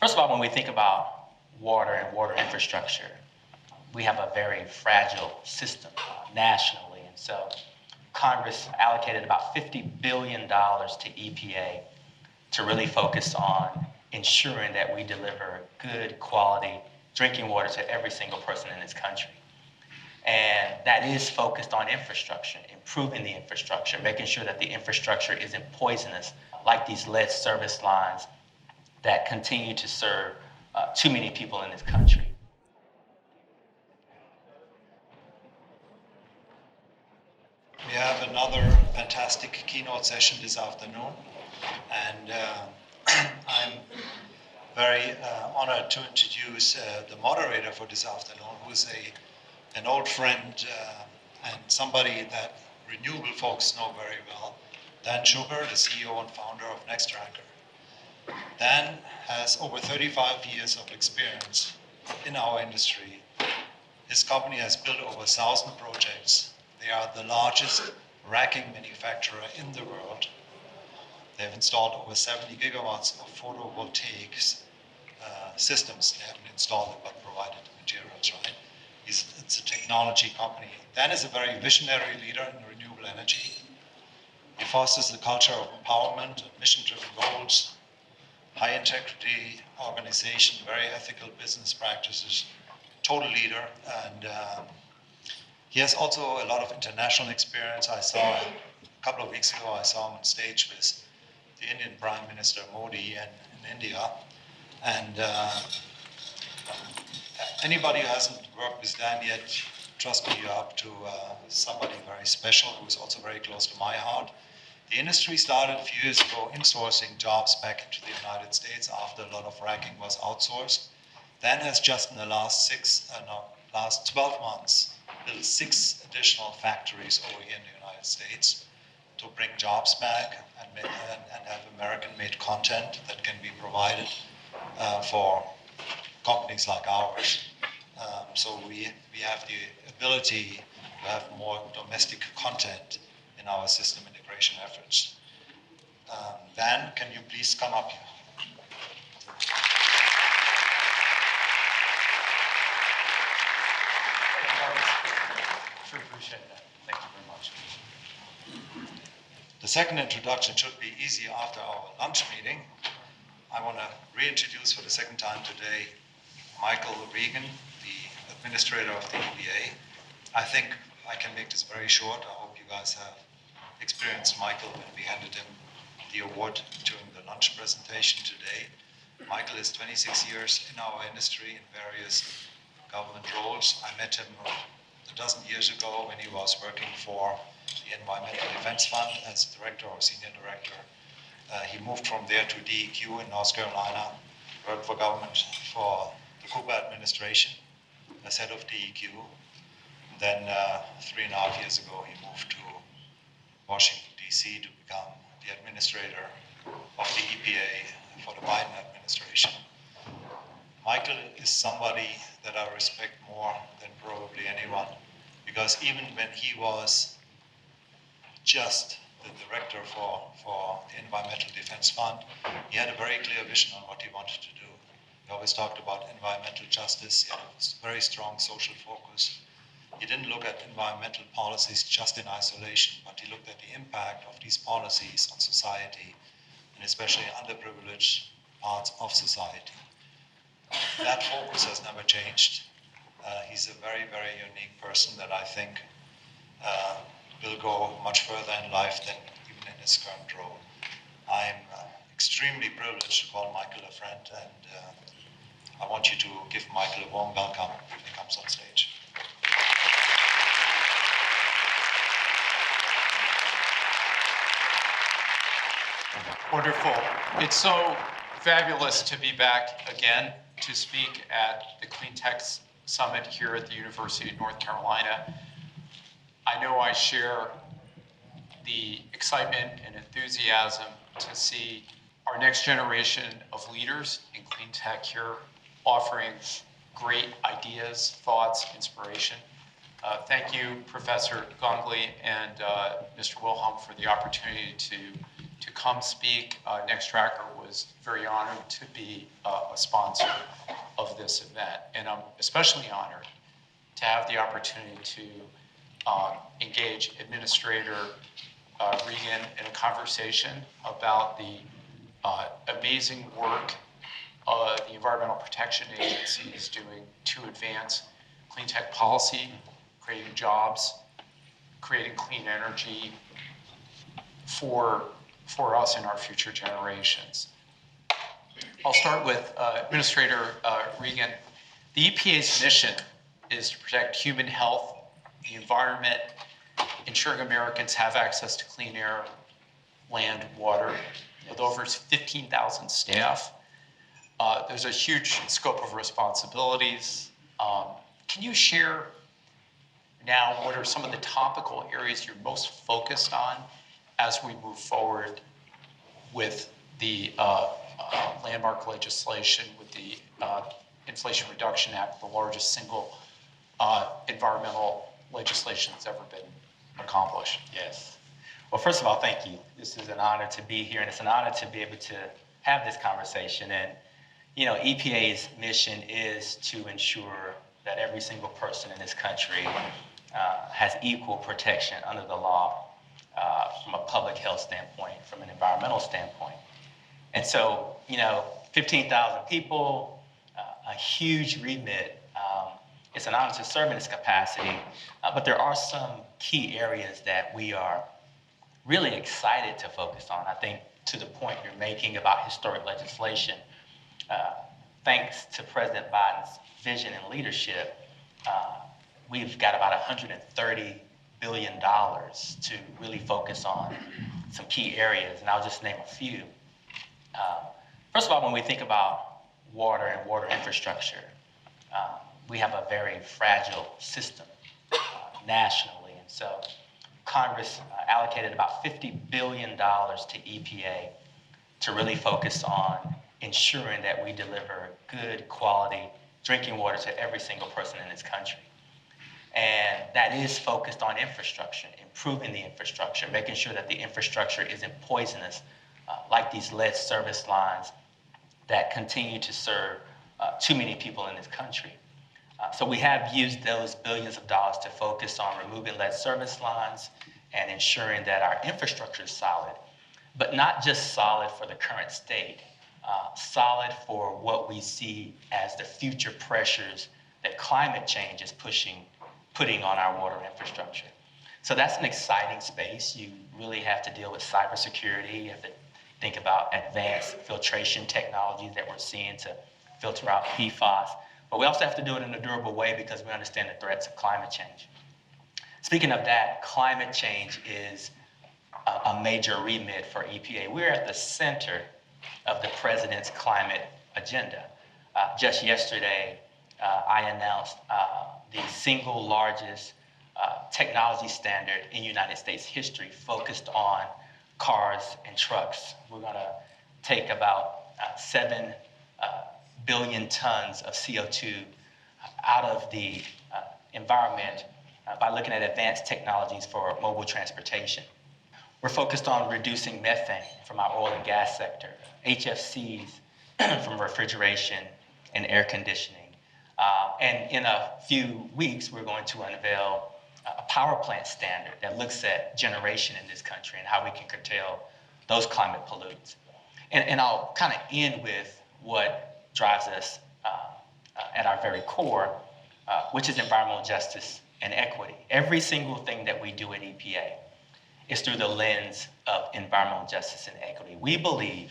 First of all, when we think about water and water infrastructure, we have a very fragile system nationally. And so Congress allocated about $50 billion to EPA to really focus on ensuring that we deliver good quality drinking water to every single person in this country. And that is focused on infrastructure, improving the infrastructure, making sure that the infrastructure isn't poisonous, like these lead service lines that continue to serve too many people in this country. We have another fantastic keynote session this afternoon, and I'm very honored to introduce the moderator for this afternoon, who is an old friend and somebody that renewable folks know very well, Dan Shugar, the CEO and founder of Nextracker. Dan has over 35 years of experience in our industry. His company has built over 1,000 projects. They are the largest racking manufacturer in the world. They've installed over 70 gigawatts of photovoltaic systems. They haven't installed them, but provided the materials, right? It's a technology company. Dan is a very visionary leader in renewable energy. He fosters the culture of empowerment and mission-driven goals, high integrity organization, very ethical business practices, total leader, and he has also a lot of international experience. I saw a couple of weeks ago, I saw him on stage with the Indian Prime Minister Modi in India. And anybody who hasn't worked with Dan yet, trust me, you're up to somebody very special who is also very close to my heart. The industry started a few years ago insourcing jobs back into the United States after a lot of racking was outsourced. Dan has just in the last 12 months built 6 additional factories over here in the United States to bring jobs back and have American-made content that can be provided for companies like ours. So we have the ability to have more domestic content in our system integration efforts. Dan, can you please come up here? Sure, appreciate that. Thank you very much. The second introduction should be easy after our lunch meeting. I want to reintroduce for the second time today Michael Regan, the administrator of the EPA. I think I can make this very short. I hope you guys have experienced Michael when we handed him the award during the lunch presentation today. Michael is 26 years in our industry in various government roles. I met him a dozen years ago when he was working for the Environmental Defense Fund as director or senior director. He moved from there to DEQ in North Carolina, worked for government for the Cooper administration as head of DEQ. Then 3.5 years ago, he moved to Washington, D.C. to become the administrator of the EPA for the Biden administration. Michael is somebody that I respect more than probably anyone, because even when he was just the director for the Environmental Defense Fund, he had a very clear vision on what he wanted to do. He always talked about environmental justice. He had a very strong social focus. He didn't look at environmental policies just in isolation, but he looked at the impact of these policies on society, and especially underprivileged parts of society. That focus has never changed. He's a very, very unique person that I think will go much further in life than even in his current role. I'm extremely privileged to call Michael a friend, and I want you to give Michael a warm welcome when he comes on stage. Wonderful. It's so fabulous to be back again to speak at the Clean Tech Summit here at the University of North Carolina. I know I share the excitement and enthusiasm to see our next generation of leaders in clean tech here offering great ideas, thoughts, inspiration. Thank you, Professor Gongley and Mr. Wilhelm, for the opportunity to come speak. Nextracker was very honored to be a sponsor of this event. And I'm especially honored to have the opportunity to engage Administrator Regan in a conversation about the amazing work the Environmental Protection Agency is doing to advance clean tech policy, creating jobs, creating clean energy for us and our future generations. I'll start with Administrator Regan. The EPA's mission is to protect human health, the environment, ensuring Americans have access to clean air, land, water. With over 15,000 staff, there's a huge scope of responsibilities. Can you share now what are some of the topical areas you're most focused on as we move forward with the landmark legislation, with the Inflation Reduction Act, the largest single environmental legislation that's ever been accomplished? Yes. Well, first of all, thank you. This is an honor to be here, and it's an honor to be able to have this conversation. And, you know, EPA's mission is to ensure that every single person in this country has equal protection under the law from a public health standpoint, from an environmental standpoint. And so, you know, 15,000 people, a huge remit. It's an honor to serve in this capacity, but there are some key areas that we are really excited to focus on. I think to the point you're making about historic legislation, thanks to President Biden's vision and leadership, we've got about $130 billion to really focus on some key areas, and I'll just name a few. First of all, when we think about water and water infrastructure, we have a very fragile system nationally, and so Congress allocated about $50 billion to EPA to really focus on ensuring that we deliver good quality drinking water to every single person in this country. And that is focused on infrastructure, improving the infrastructure, making sure that the infrastructure isn't poisonous, like these lead service lines that continue to serve too many people in this country. So we have used those billions of dollars to focus on removing lead service lines and ensuring that our infrastructure is solid, but not just solid for the current state, solid for what we see as the future pressures that climate change is putting on our water infrastructure. So that's an exciting space. You really have to deal with cybersecurity. You have to think about advanced filtration technologies that we're seeing to filter out PFAS. But we also have to do it in a durable way because we understand the threats of climate change. Speaking of that, climate change is a major remit for EPA. We're at the center of the president's climate agenda. Just yesterday, I announced the single largest technology standard in United States history focused on cars and trucks. We're gonna take about 7 billion tons of CO2 out of the environment by looking at advanced technologies for mobile transportation. We're focused on reducing methane from our oil and gas sector, HFCs from refrigeration and air conditioning. And in a few weeks, we're going to unveil a power plant standard that looks at generation in this country and how we can curtail those climate pollutants. And I'll kind of end with what drives us at our very core, which is environmental justice and equity. Every single thing that we do at EPA is through the lens of environmental justice and equity. We believe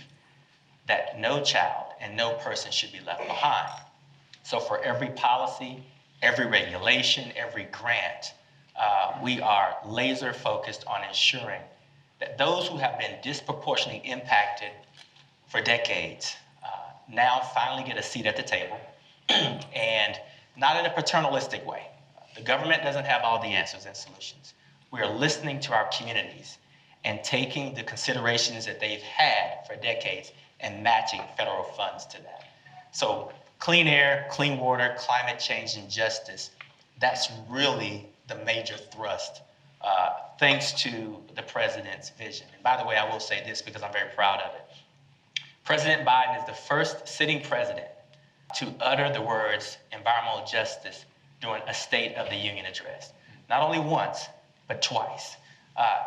that no child and no person should be left behind. So for every policy, every regulation, every grant, we are laser focused on ensuring that those who have been disproportionately impacted for decades now finally get a seat at the table, and not in a paternalistic way. The government doesn't have all the answers and solutions. We are listening to our communities and taking the considerations that they've had for decades and matching federal funds to that. So clean air, clean water, climate change, and justice, that's really the major thrust, thanks to the president's vision. And by the way, I will say this because I'm very proud of it. President Biden is the first sitting president to utter the words environmental justice during a State of the Union address. Not only once, but twice.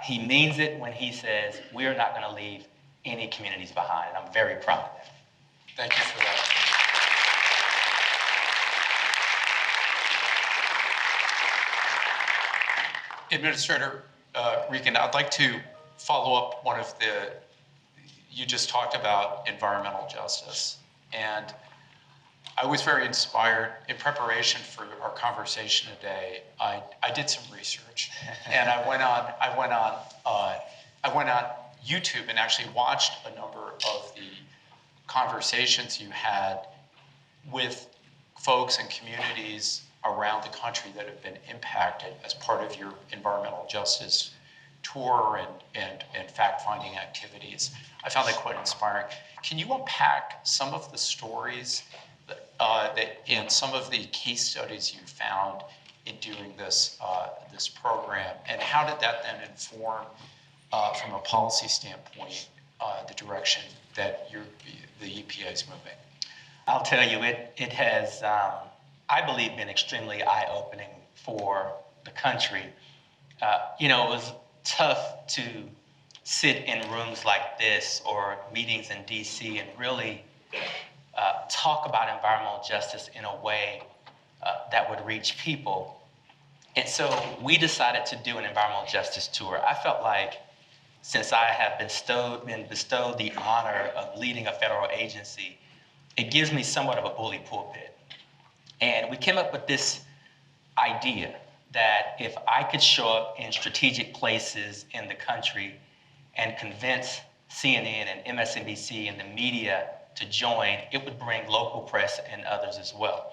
He means it when he says, we are not going to leave any communities behind, and I'm very proud of that. Thank you for that. Administrator Regan, I'd like to follow up you just talked about environmental justice. And I was very inspired in preparation for our conversation today. I did some research and I went on YouTube and actually watched a number of the conversations you had with folks and communities around the country that have been impacted as part of your environmental justice tour and fact-finding activities. I found that quite inspiring. Can you unpack some of the stories and some of the case studies you found in doing this program, and how did that then inform, from a policy standpoint, the direction that the EPA is moving? I'll tell you, it has, I believe, been extremely eye-opening for the country. It was tough to sit in rooms like this or meetings in DC and really talk about environmental justice in a way that would reach people. And so we decided to do an environmental justice tour. I felt like since I have been bestowed the honor of leading a federal agency, it gives me somewhat of a bully pulpit. And we came up with this idea that if I could show up in strategic places in the country and convince CNN and MSNBC and the media to join, it would bring local press and others as well.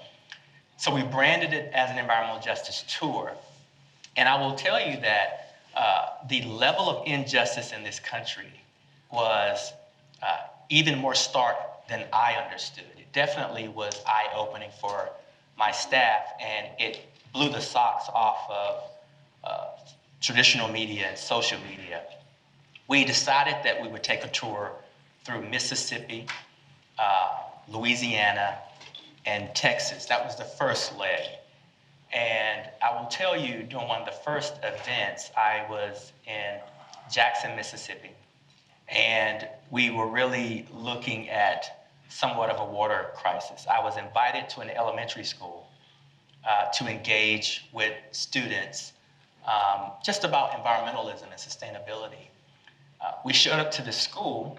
So we branded it as an environmental justice tour. And I will tell you that the level of injustice in this country was even more stark than I understood. It definitely was eye-opening for my staff, and it blew the socks off of traditional media and social media. We decided that we would take a tour through Mississippi, Louisiana, and Texas. That was the first leg. And I will tell you, during one of the first events, I was in Jackson, Mississippi, and we were really looking at somewhat of a water crisis. I was invited to an elementary school to engage with students just about environmentalism and sustainability. We showed up to the school,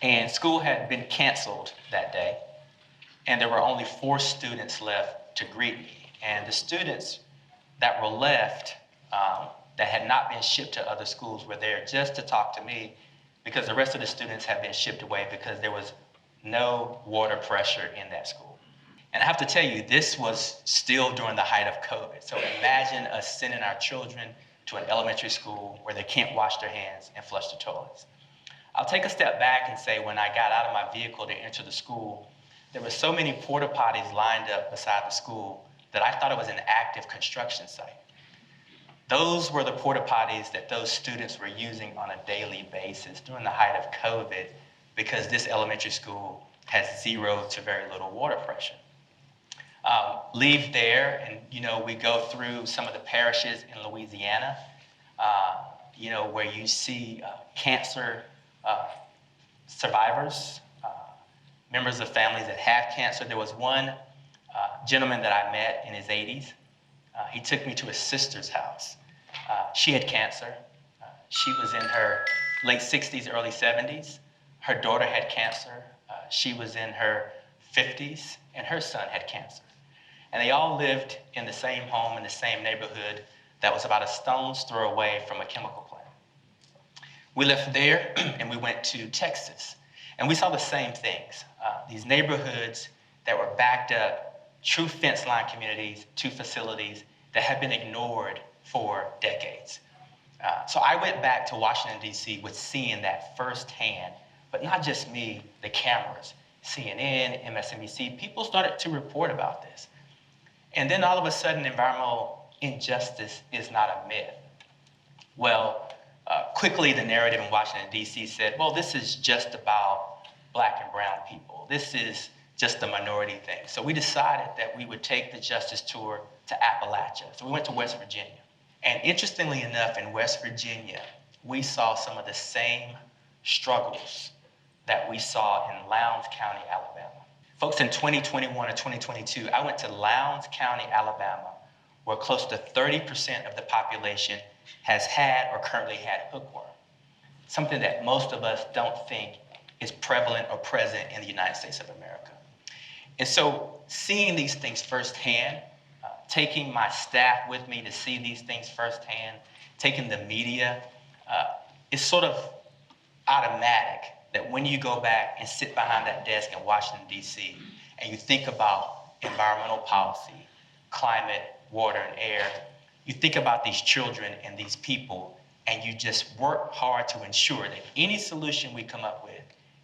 and school had been canceled that day, and there were only 4 students left to greet me. And the students that were left that had not been shipped to other schools were there just to talk to me, because the rest of the students had been shipped away because there was no water pressure in that school. And I have to tell you, this was still during the height of COVID. So imagine us sending our children to an elementary school where they can't wash their hands and flush the toilets. I'll take a step back and say, when I got out of my vehicle to enter the school, there were so many porta potties lined up beside the school that I thought it was an active construction site. Those were the porta potties that those students were using on a daily basis during the height of COVID, because this elementary school has 0 to very little water pressure. Leave there, and we go through some of the parishes in Louisiana, where you see cancer survivors, members of families that have cancer. There was one gentleman that I met in his 80s. He took me to his sister's house. She had cancer. She was in her late 60s, early 70s. Her daughter had cancer. She was in her 50s, and her son had cancer. And they all lived in the same home, in the same neighborhood that was about a stone's throw away from a chemical plant. We left there and we went to Texas, and we saw the same things. These neighborhoods that were backed up, true fence line communities, to facilities that had been ignored for decades. So I went back to Washington, D.C. with seeing that firsthand, but not just me, the cameras, CNN, MSNBC, people started to report about this. And then all of a sudden, environmental injustice is not a myth. Well, quickly the narrative in Washington, D.C. said, well, this is just about Black and brown people. This is just a minority thing. So we decided that we would take the Justice Tour to Appalachia. So we went to West Virginia. And interestingly enough, in West Virginia, we saw some of the same struggles that we saw in Lowndes County, Alabama. Folks, in 2021 and 2022, I went to Lowndes County, Alabama, where close to 30% of the population has had or currently had hookworm, something that most of us don't think is prevalent or present in the United States of America. And so seeing these things firsthand, taking my staff with me to see these things firsthand, taking the media, it's sort of automatic that when you go back and sit behind that desk in Washington, D.C., and you think about environmental policy, climate, water, and air, you think about these children and these people, and you just work hard to ensure that any solution we come up with,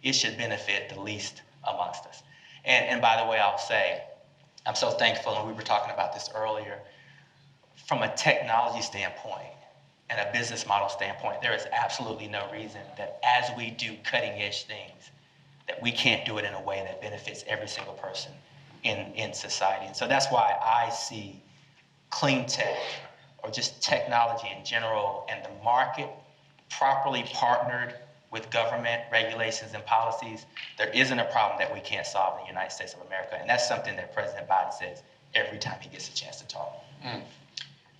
it should benefit the least amongst us. And by the way, I'll say, I'm so thankful, and we were talking about this earlier, from a technology standpoint and a business model standpoint, there is absolutely no reason that as we do cutting edge things, that we can't do it in a way that benefits every single person in society. And so that's why I see clean tech, or just technology in general, and the market properly partnered with government regulations and policies, there isn't a problem that we can't solve in the United States of America. And that's something that President Biden says every time he gets a chance to talk.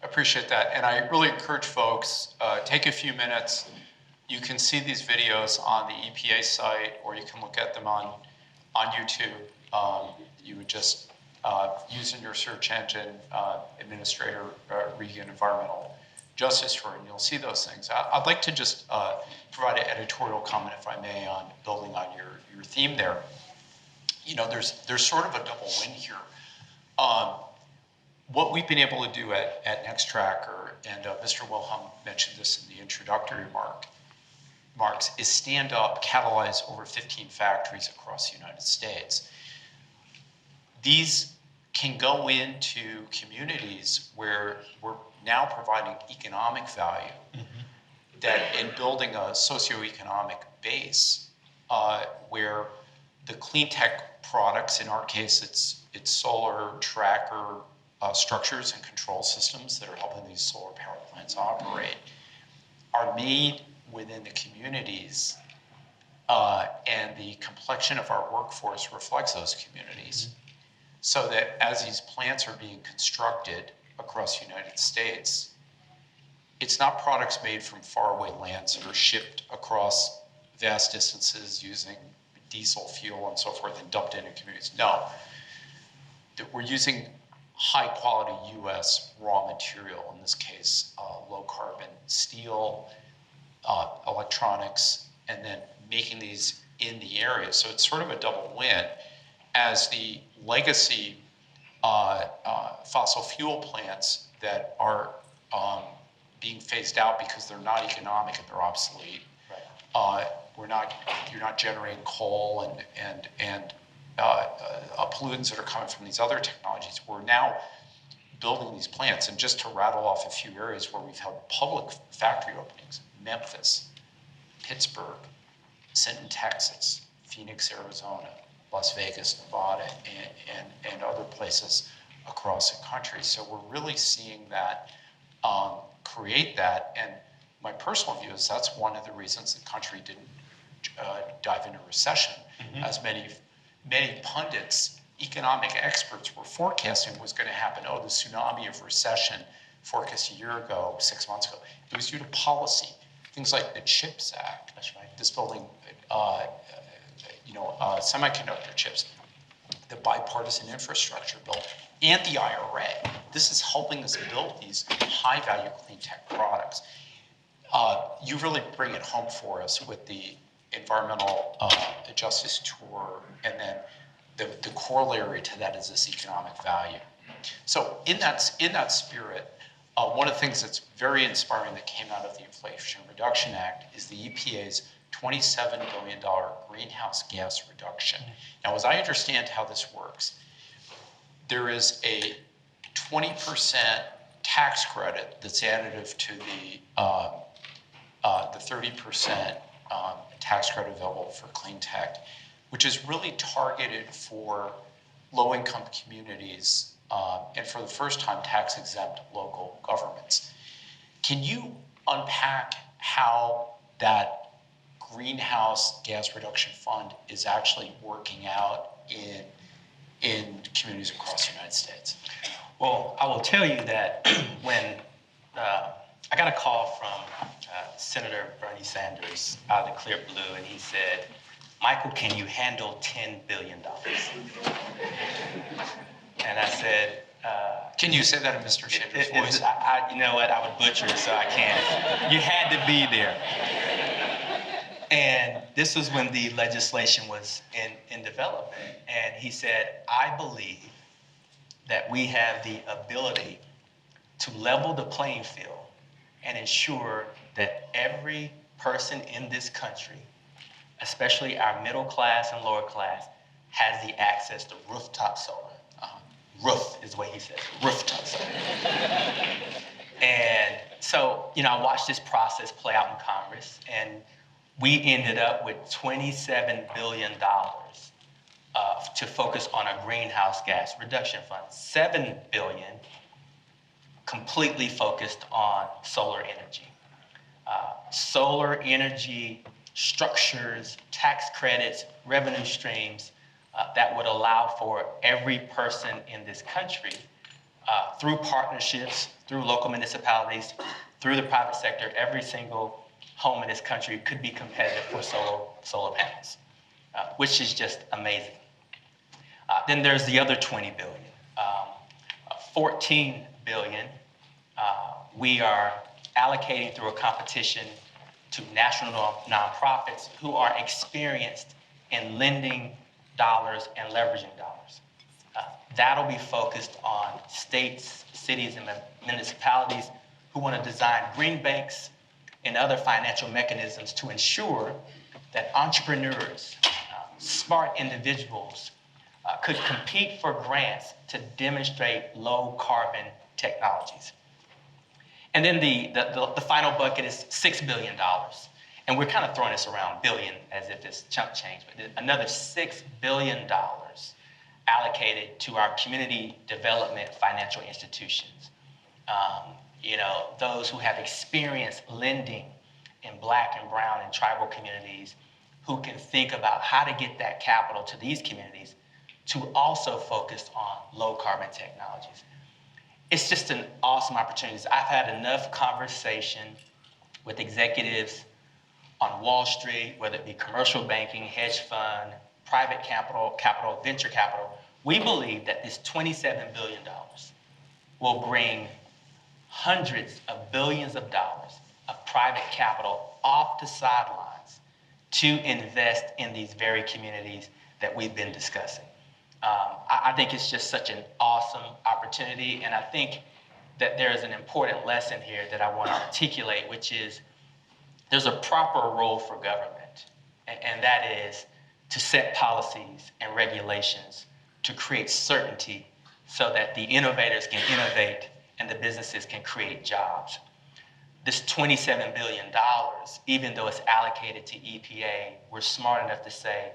Appreciate that. And I really encourage folks, take a few minutes. You can see these videos on the EPA site, or you can look at them on YouTube. You would just use in your search engine, Administrator Regan Environmental Justice Tour, and you'll see those things. I'd like to just provide an editorial comment, if I may, on building on your theme there. You know, there's sort of a double win here. What we've been able to do at Nextracker, and Mr. Wilhelm mentioned this in the introductory remarks, is stand up, catalyze over 15 factories across the United States. These can go into communities where we're now providing economic value, that in building a socioeconomic base where the clean tech products, in our case it's solar tracker structures and control systems that are helping these solar power plants operate, are made within the communities, and the complexion of our workforce reflects those communities. So that as these plants are being constructed across the United States, it's not products made from faraway lands that are shipped across vast distances using diesel fuel and so forth and dumped into communities. No, that we're using high quality US raw material, in this case, low carbon steel, electronics, and then making these in the area. So it's sort of a double win. As the legacy fossil fuel plants that are being phased out because they're not economic and they're obsolete. Right. You're not generating coal and pollutants that are coming from these other technologies. We're now building these plants, and just to rattle off a few areas where we've had public factory openings: Memphis, Pittsburgh, Sinton, Texas, Phoenix, Arizona, Las Vegas, Nevada, and other places across the country. So we're really seeing that create that. And my personal view is that's one of the reasons the country didn't dive into recession, as many pundits, economic experts were forecasting was going to happen. Oh, the tsunami of recession forecast a year ago, 6 months ago. It was due to policy, things like the CHIPS Act. That's right. This building, semiconductor chips, the bipartisan infrastructure bill, and the IRA. This is helping us build these high-value clean tech products. You really bring it home for us with the environmental justice tour, and then the corollary to that is this economic value. So in that spirit, one of the things that's very inspiring that came out of the Inflation Reduction Act is the EPA's $27 billion greenhouse gas reduction. Now, as I understand how this works, there is a 20% tax credit that's additive to the 30% tax credit available for clean tech. which is really targeted for low-income communities and for the first time tax-exempt local governments. Can you unpack how that greenhouse gas reduction fund is actually working out in communities across the United States? Well, I will tell you that when I got a call from Senator Bernie Sanders out of the clear blue, and he said, "Michael, can you handle $10 billion?" And I said, Can you say that in Mr. Sanders' voice? you know what, I would butcher it, so I can't. You had to be there. And this was when the legislation was in development. And he said, "I believe that we have the ability to level the playing field and ensure that every person in this country, especially our middle class and lower class, has the access to rooftop solar." Roof is what he says, rooftop solar. And so, I watched this process play out in Congress, and we ended up with $27 billion to focus on a greenhouse gas reduction fund. $7 billion completely focused on solar energy. Solar energy structures, tax credits, revenue streams that would allow for every person in this country, through partnerships, through local municipalities, through the private sector, every single home in this country could be competitive for solar panels, which is just amazing. Then there's the other $20 billion. $14 billion we are allocating through a competition to national nonprofits who are experienced in lending dollars and leveraging dollars. That'll be focused on states, cities, and municipalities who want to design green banks and other financial mechanisms to ensure that entrepreneurs, smart individuals, could compete for grants to demonstrate low carbon technologies. And then the final bucket is $6 billion. And we're kind of throwing this around billion as if it's chump change, but another $6 billion allocated to our community development financial institutions. Those who have experience lending in Black and brown and tribal communities, who can think about how to get that capital to these communities to also focus on low carbon technologies. It's just an awesome opportunity. I've had enough conversation with executives on Wall Street, whether it be commercial banking, hedge fund, private capital, venture capital. We believe that this $27 billion will bring hundreds of billions of dollars of private capital off the sidelines to invest in these very communities that we've been discussing. I think it's just such an awesome opportunity, and I think that there is an important lesson here that I want to articulate, which is there's a proper role for government, and that is to set policies and regulations to create certainty so that the innovators can innovate and the businesses can create jobs. This $27 billion, even though it's allocated to EPA, we're smart enough to say,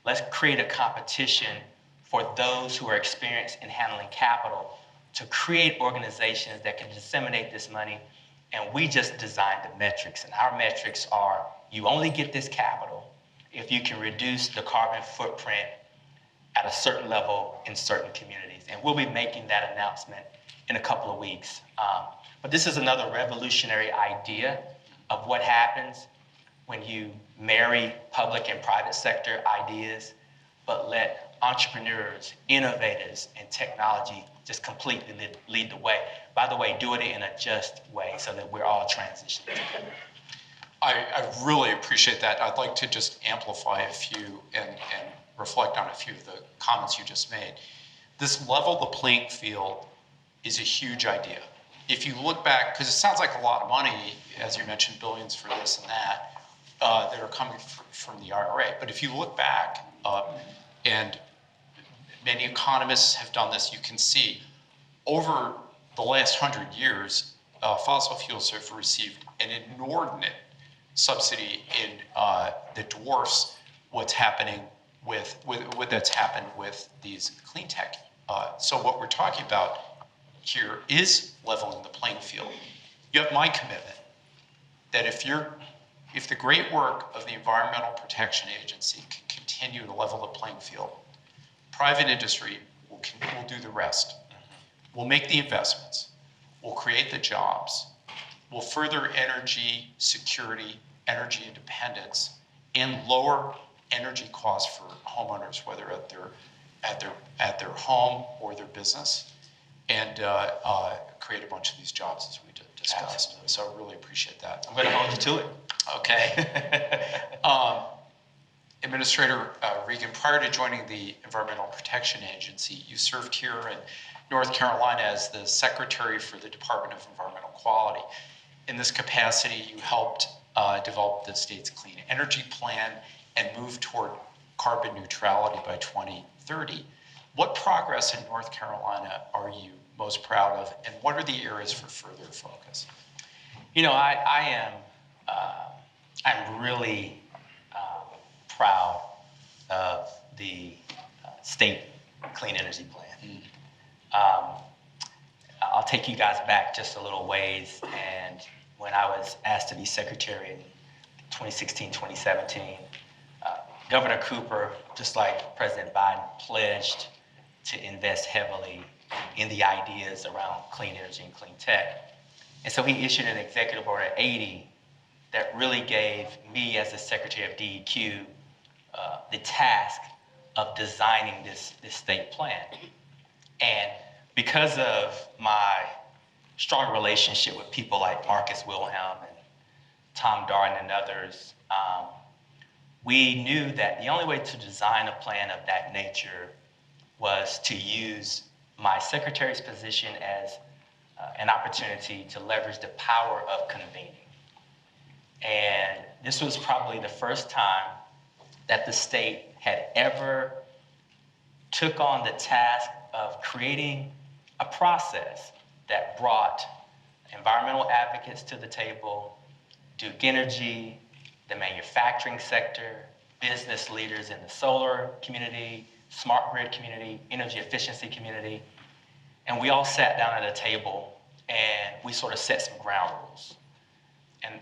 let's create a competition for those who are experienced in handling capital to create organizations that can disseminate this money. And we just designed the metrics. And our metrics are, you only get this capital if you can reduce the carbon footprint at a certain level in certain communities. And we'll be making that announcement in a couple of weeks. But this is another revolutionary idea of what happens when you marry public and private sector ideas, but let entrepreneurs, innovators, and technology just completely lead the way. By the way, do it in a just way so that we're all transitioning together. I really appreciate that. I'd like to just amplify a few and reflect on a few of the comments you just made. This level the playing field is a huge idea. If you look back, because it sounds like a lot of money, as you mentioned, billions for this and that are coming from the IRA. But if you look back, and many economists have done this, you can see over the last 100 years, fossil fuels have received an inordinate subsidy that dwarfs what's happening with that's happened with these clean tech. So what we're talking about here is leveling the playing field. You have my commitment that if the great work of the Environmental Protection Agency can continue to level the playing field, private industry will do the rest. We'll make the investments, we'll create the jobs, we'll further energy security, energy independence, and lower energy costs for homeowners, whether at their home or their business, and create a bunch of these jobs as we discussed. Absolutely. So I really appreciate that. I'm going to hold you to it. Okay. Administrator Regan, prior to joining the Environmental Protection Agency, you served here in North Carolina as the Secretary for the Department of Environmental Quality. In this capacity, you helped develop the state's clean energy plan and move toward carbon neutrality by 2030. What progress in North Carolina are you most proud of, and what are the areas for further focus? You know, I'm really proud of the state clean energy plan. I'll take you guys back just a little ways, and when I was asked to be secretary in 2016, 2017, Governor Cooper, just like President Biden, pledged to invest heavily in the ideas around clean energy and clean tech. And so he issued an executive order 80 that really gave me, as the Secretary of DEQ, the task of designing this state plan. And because of my strong relationship with people like Marcus Wilhelm and Tom Darden and others, we knew that the only way to design a plan of that nature was to use my secretary's position as an opportunity to leverage the power of convening. And this was probably the first time that the state had ever took on the task of creating a process that brought environmental advocates to the table, Duke Energy, the manufacturing sector, business leaders in the solar community, smart grid community, energy efficiency community, and we all sat down at a table and we sort of set some ground rules.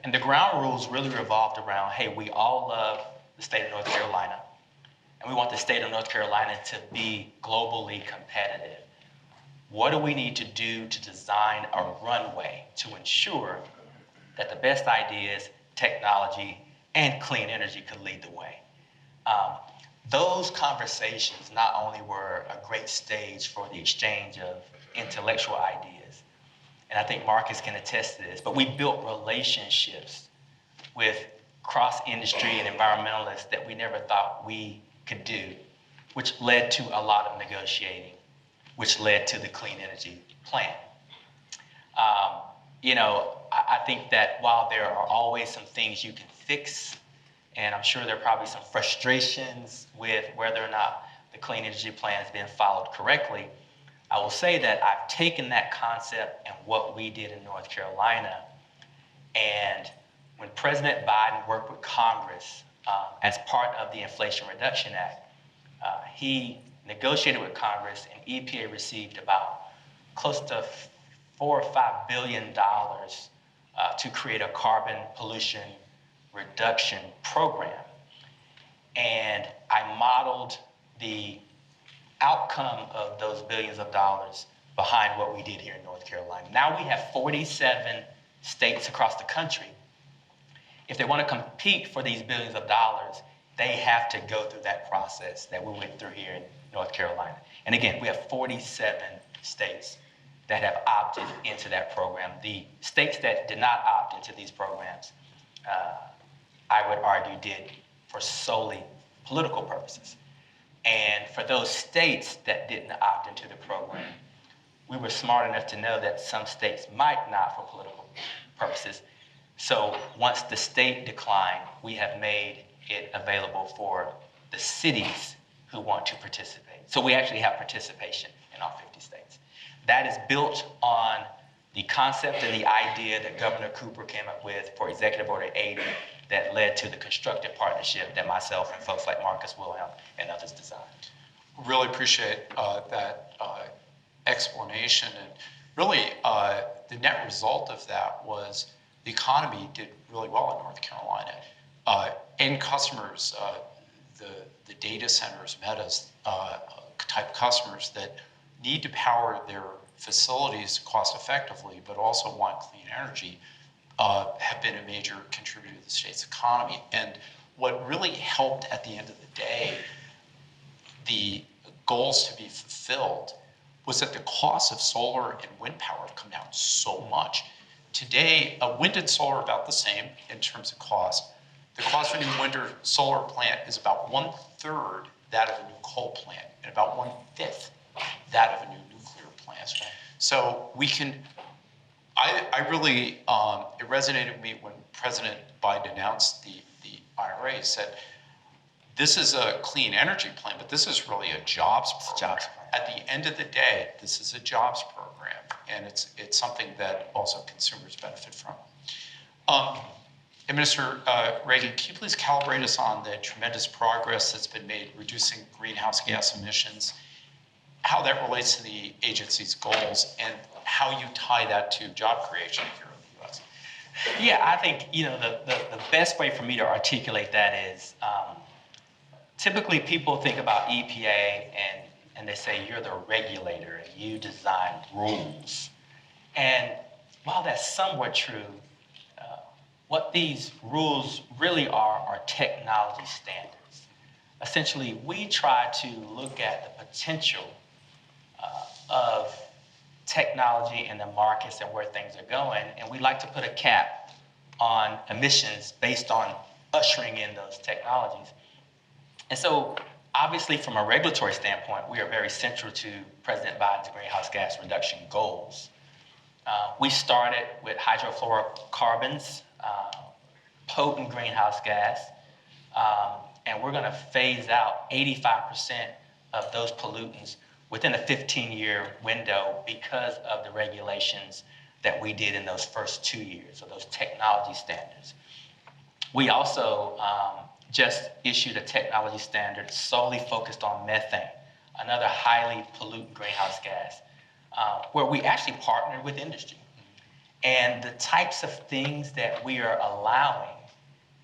And the ground rules really revolved around, hey, we all love the state of North Carolina, and we want the state of North Carolina to be globally competitive. What do we need to do to design a runway to ensure that the best ideas, technology, and clean energy could lead the way? Those conversations not only were a great stage for the exchange of intellectual ideas, and I think Marcus can attest to this, but we built relationships with cross-industry and environmentalists that we never thought we could do, which led to a lot of negotiating, which led to the clean energy plan. I think that while there are always some things you can fix, and I'm sure there are probably some frustrations with whether or not the clean energy plan is being followed correctly, I will say that I've taken that concept and what we did in North Carolina, and when President Biden worked with Congress as part of the Inflation Reduction Act, he negotiated with Congress, and EPA received about close to $4 or $5 billion to create a carbon pollution reduction program. And I modeled the outcome of those billions of dollars behind what we did here in North Carolina. Now we have 47 states across the country. If they want to compete for these billions of dollars, they have to go through that process that we went through here in North Carolina. And again, we have 47 states that have opted into that program. The states that did not opt into these programs, I would argue, did for solely political purposes. And for those states that didn't opt into the program, we were smart enough to know that some states might not for political purposes. So once the state declined, we have made it available for the cities who want to participate. So we actually have participation in all 50 states. That is built on the concept and the idea that Governor Cooper came up with for Executive Order 80 that led to the constructive partnership that myself and folks like Marcus Wilhelm and others designed. Really appreciate that explanation. And really, the net result of that was the economy did really well in North Carolina. End customers, the data centers, Meta's type customers that need to power their facilities cost effectively, but also want clean energy, have been a major contributor to the state's economy. And what really helped at the end of the day, the goals to be fulfilled, was that the cost of solar and wind power have come down so much. Today, wind and solar are about the same in terms of cost. The cost of a new wind or solar plant is about 1/3 that of a new coal plant, and about 1/5 that of a new nuclear plant. That's right. So we can, I really, it resonated with me when President Biden announced the IRA. He said, this is a clean energy plan, but this is really a jobs program. At the end of the day, this is a jobs program, and it's something that also consumers benefit from. And Minister Regan, can you please calibrate us on the tremendous progress that's been made reducing greenhouse gas emissions, how that relates to the agency's goals, and how you tie that to job creation here in the U.S.? Yeah, I think the best way for me to articulate that is typically people think about EPA and they say you're the regulator and you design rules. And while that's somewhat true, what these rules really are technology standards. Essentially, we try to look at the potential of technology in the markets and where things are going, and we like to put a cap on emissions based on ushering in those technologies. And so, obviously, from a regulatory standpoint, we are very central to President Biden's greenhouse gas reduction goals. We started with hydrofluorocarbons, potent greenhouse gas, and we're going to phase out 85% of those pollutants within a 15-year window because of the regulations that we did in those first 2 years, so those technology standards. We also just issued a technology standard solely focused on methane, another highly pollutant greenhouse gas, where we actually partnered with industry. And the types of things that we are allowing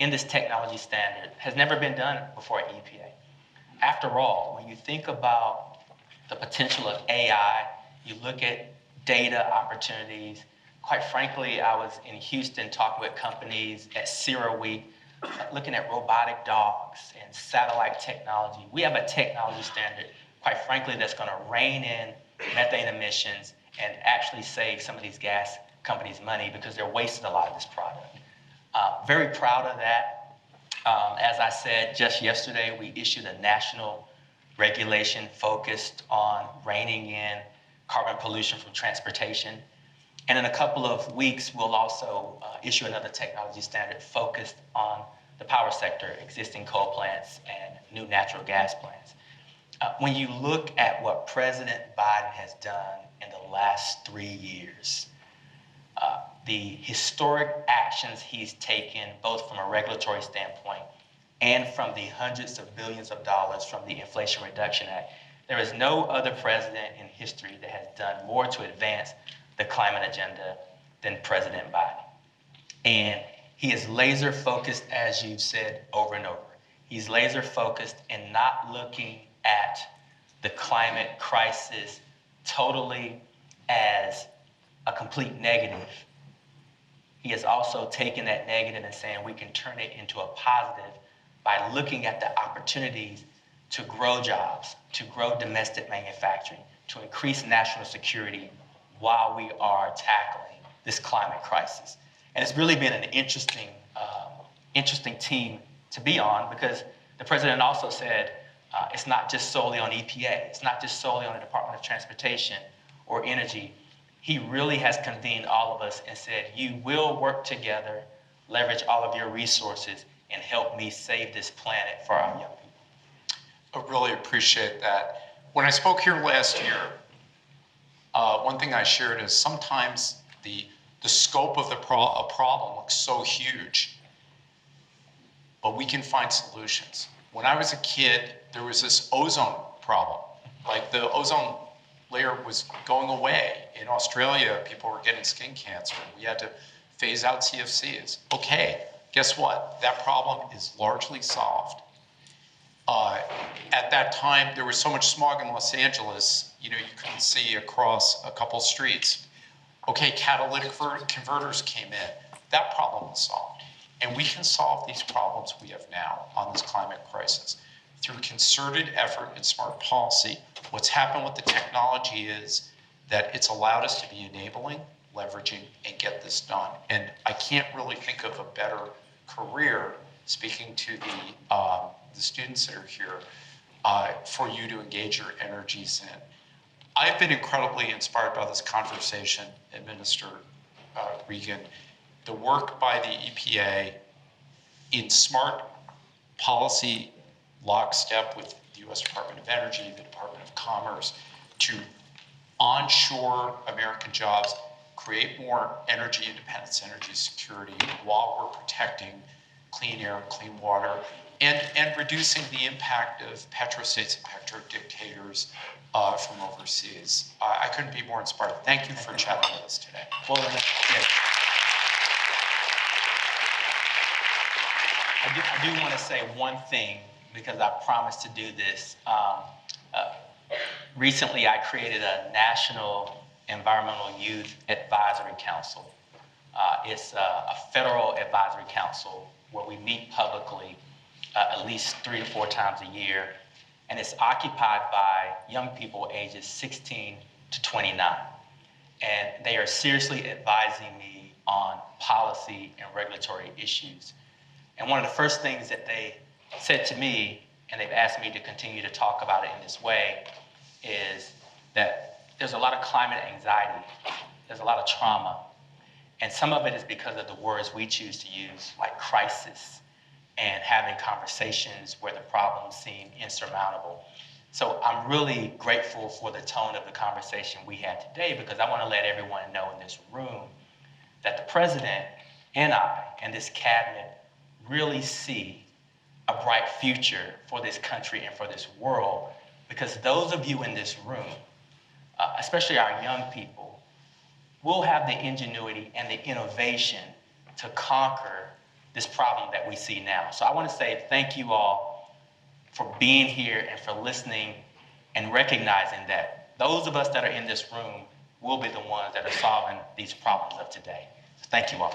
in this technology standard has never been done before at EPA. After all, when you think about the potential of AI, you look at data opportunities. Quite frankly, I was in Houston talking with companies at CERAWeek, looking at robotic dogs and satellite technology. We have a technology standard, quite frankly, that's going to rein in methane emissions and actually save some of these gas companies money because they're wasting a lot of this product. Very proud of that. As I said, just yesterday, we issued a national regulation focused on reining in carbon pollution from transportation. And in a couple of weeks, we'll also issue another technology standard focused on the power sector, existing coal plants and new natural gas plants. When you look at what President Biden has done in the last 3 years, the historic actions he's taken, both from a regulatory standpoint and from the hundreds of billions of dollars from the Inflation Reduction Act, there is no other president in history that has done more to advance the climate agenda than President Biden. And he is laser focused, as you've said over and over. He's laser focused in not looking at the climate crisis totally as a complete negative. He has also taken that negative and saying we can turn it into a positive by looking at the opportunities to grow jobs, to grow domestic manufacturing, to increase national security while we are tackling this climate crisis. And it's really been an interesting team to be on because the president also said it's not just solely on EPA, it's not just solely on the Department of Transportation or Energy. He really has convened all of us and said, you will work together, leverage all of your resources, and help me save this planet for our young people. I really appreciate that. When I spoke here last year, one thing I shared is sometimes the scope of a problem looks so huge, but we can find solutions. When I was a kid, there was this ozone problem. Like the ozone layer was going away. In Australia, people were getting skin cancer. We had to phase out CFCs. Okay, guess what? That problem is largely solved. At that time, there was so much smog in Los Angeles, you couldn't see across a couple streets. Okay, catalytic converters came in. That problem was solved. And we can solve these problems we have now on this climate crisis through concerted effort and smart policy. What's happened with the technology is that it's allowed us to be enabling, leveraging, and get this done. And I can't really think of a better career, speaking to the students that are here, for you to engage your energies in. I've been incredibly inspired by this conversation, Administrator Regan. The work by the EPA in smart policy lockstep with the U.S. Department of Energy, the Department of Commerce, to onshore American jobs, create more energy independence, energy security, while we're protecting clean air and clean water, and reducing the impact of petrostates and petrodictators from overseas. I couldn't be more inspired. Thank you for chatting with us today. Well, yeah. I do want to say one thing, because I promised to do this. Recently, I created a National Environmental Youth Advisory Council. It's a federal advisory council where we meet publicly at least 3 to 4 times a year, and it's occupied by young people ages 16 to 29. And they are seriously advising me on policy and regulatory issues. And one of the first things that they said to me, and they've asked me to continue to talk about it in this way, is that there's a lot of climate anxiety, there's a lot of trauma, and some of it is because of the words we choose to use, like crisis, and having conversations where the problems seem insurmountable. So I'm really grateful for the tone of the conversation we had today, because I want to let everyone know in this room that the president and I and this cabinet really see a bright future for this country and for this world, because those of you in this room, especially our young people, will have the ingenuity and the innovation to conquer this problem that we see now. So I want to say thank you all for being here and for listening and recognizing that those of us that are in this room will be the ones that are solving these problems of today. So thank you all.